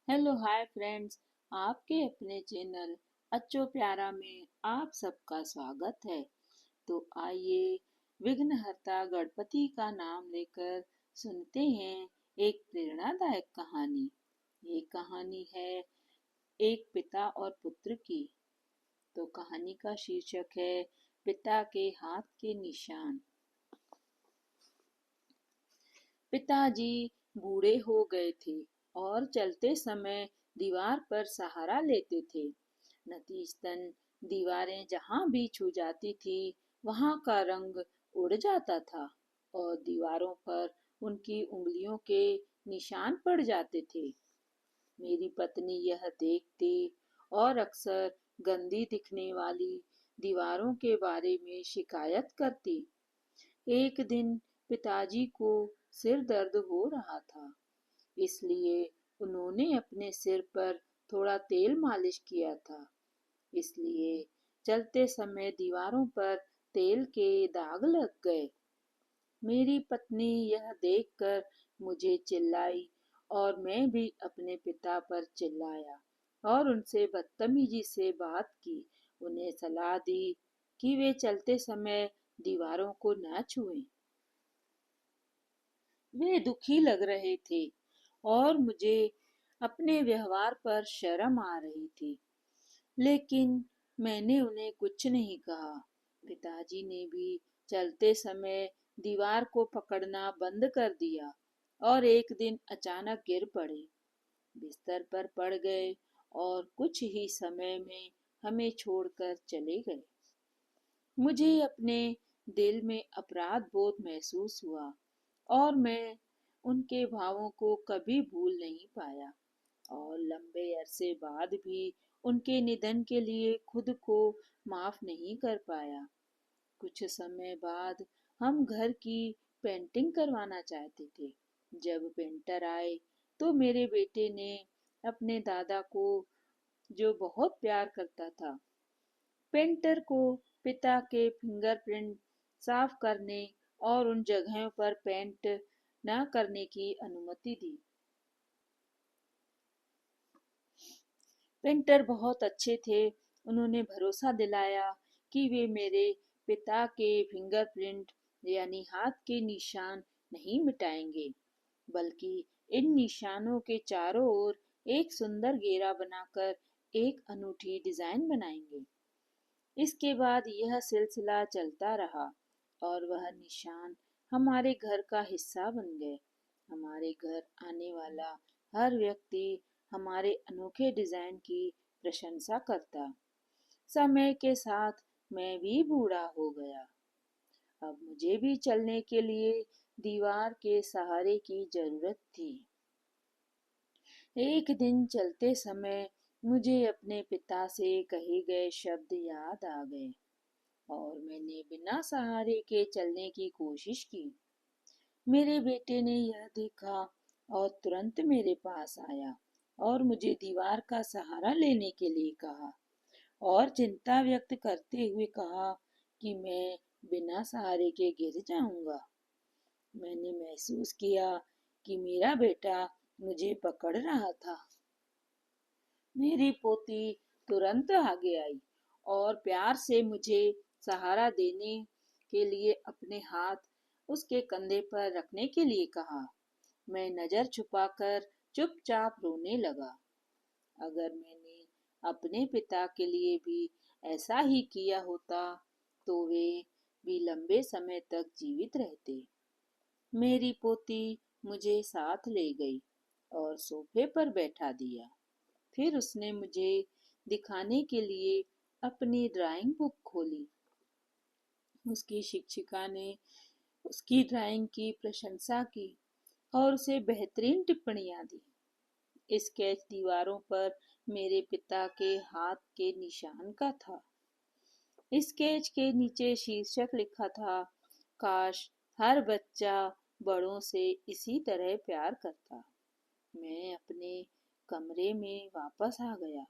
Hello hi friends. आपके अपने channel अच्छो प्यारा में आप सबका स्वागत है। तो आइए विघ्नहर्ता गणपति का नाम लेकर सुनते हैं एक प्रेरणादायक कहानी। ये कहानी है एक पिता और पुत्र की। तो कहानी का शीर्षक है पिता के हाथ के निशान। पिताजी बूढ़े हो गए थे और चलते समय दीवार पर सहारा लेते थे। नतीजतन दीवारें जहां भी छू जाती थी वहां का रंग उड़ जाता था और दीवारों पर उनकी उंगलियों के निशान पड़ जाते थे। मेरी पत्नी यह देखती और अक्सर गंदी दिखने वाली दीवारों के बारे में शिकायत करती। एक दिन पिताजी को सिर दर्द हो रहा था, इसलिए उन्होंने अपने सिर पर थोड़ा तेल मालिश किया था। इसलिए चलते समय दीवारों पर तेल के दाग लग गए। मेरी पत्नी यह देखकर मुझे चिल्लाई और मैं भी अपने पिता पर चिल्लाया और उनसे बदतमीजी से बात की। उन्हें सलाह दी कि वे चलते समय दीवारों को न छुएं। वे दुखी लग रहे थे और मुझे अपने व्यवहार पर शर्म आ रही थी, लेकिन मैंने उन्हें कुछ नहीं कहा। पिताजी ने भी चलते समय दीवार को पकड़ना बंद कर दिया और एक दिन अचानक गिर पड़े, बिस्तर पर पड़ गए और कुछ ही समय में हमें छोड़कर चले गए। मुझे अपने दिल में अपराध बोध महसूस हुआ और मैं उनके भावों को कभी भूल नहीं पाया और लंबे अरसे बाद भी उनके निधन के लिए खुद को माफ नहीं कर पाया। कुछ समय बाद हम घर की पेंटिंग करवाना चाहते थे। जब पेंटर आए तो मेरे बेटे ने अपने दादा को, जो बहुत प्यार करता था, पेंटर को पिता के फिंगरप्रिंट साफ करने और उन जगहों पर पेंट न करने की अनुमति दी। पेंटर बहुत अच्छे थे। उन्होंने भरोसा दिलाया कि वे मेरे पिता के फिंगरप्रिंट यानी हाथ के निशान नहीं मिटाएंगे, बल्कि इन निशानों के चारों ओर एक सुंदर घेरा बनाकर एक अनूठी डिजाइन बनाएंगे। इसके बाद यह सिलसिला चलता रहा और वह निशान हमारे घर का हिस्सा बन गए। हमारे घर आने वाला हर व्यक्ति हमारे अनोखे डिजाइन की प्रशंसा करता। समय के साथ मैं भी बूढ़ा हो गया। अब मुझे भी चलने के लिए दीवार के सहारे की जरूरत थी। एक दिन चलते समय मुझे अपने पिता से कहे गए शब्द याद आ गए और मैंने बिना सहारे के चलने की कोशिश की। मेरे बेटे ने यह देखा और तुरंत मेरे पास आया और मुझे दीवार का सहारा लेने के लिए कहा और चिंता व्यक्त करते हुए कहा कि मैं बिना सहारे के गिर जाऊंगा। मैंने महसूस किया कि मेरा बेटा मुझे पकड़ रहा था। मेरी पोती तुरंत आगे आई और प्यार से मुझे सहारा देने के लिए अपने हाथ उसके कंधे पर रखने के लिए कहा। मैं नजर छुपाकर चुपचाप रोने लगा। अगर मैंने अपने पिता के लिए भी ऐसा ही किया होता तो वे भी लंबे समय तक जीवित रहते। मेरी पोती मुझे साथ ले गई और सोफे पर बैठा दिया। फिर उसने मुझे दिखाने के लिए अपनी ड्राइंग बुक खोली। उसकी शिक्षिका ने उसकी ड्राइंग की प्रशंसा की और उसे बेहतरीन टिप्पणियां दी। स्केच दीवारों पर मेरे पिता के हाथ के निशान का था। स्केच के नीचे शीर्षक लिखा था, काश हर बच्चा बड़ों से इसी तरह प्यार करता। मैं अपने कमरे में वापस आ गया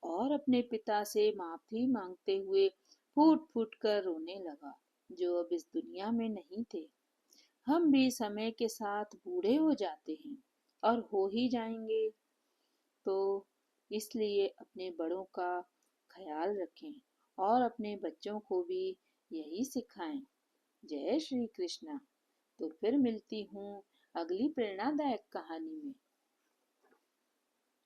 और अपने पिता से माफी मांगते हुए फूट फूट कर रोने लगा, जो अब इस दुनिया में नहीं थे। हम भी समय के साथ बूढ़े हो जाते हैं और हो ही जाएंगे। तो इसलिए अपने बड़ों का ख्याल रखें और अपने बच्चों को भी यही सिखाएं। जय श्री कृष्णा। तो फिर मिलती हूँ अगली प्रेरणादायक कहानी में।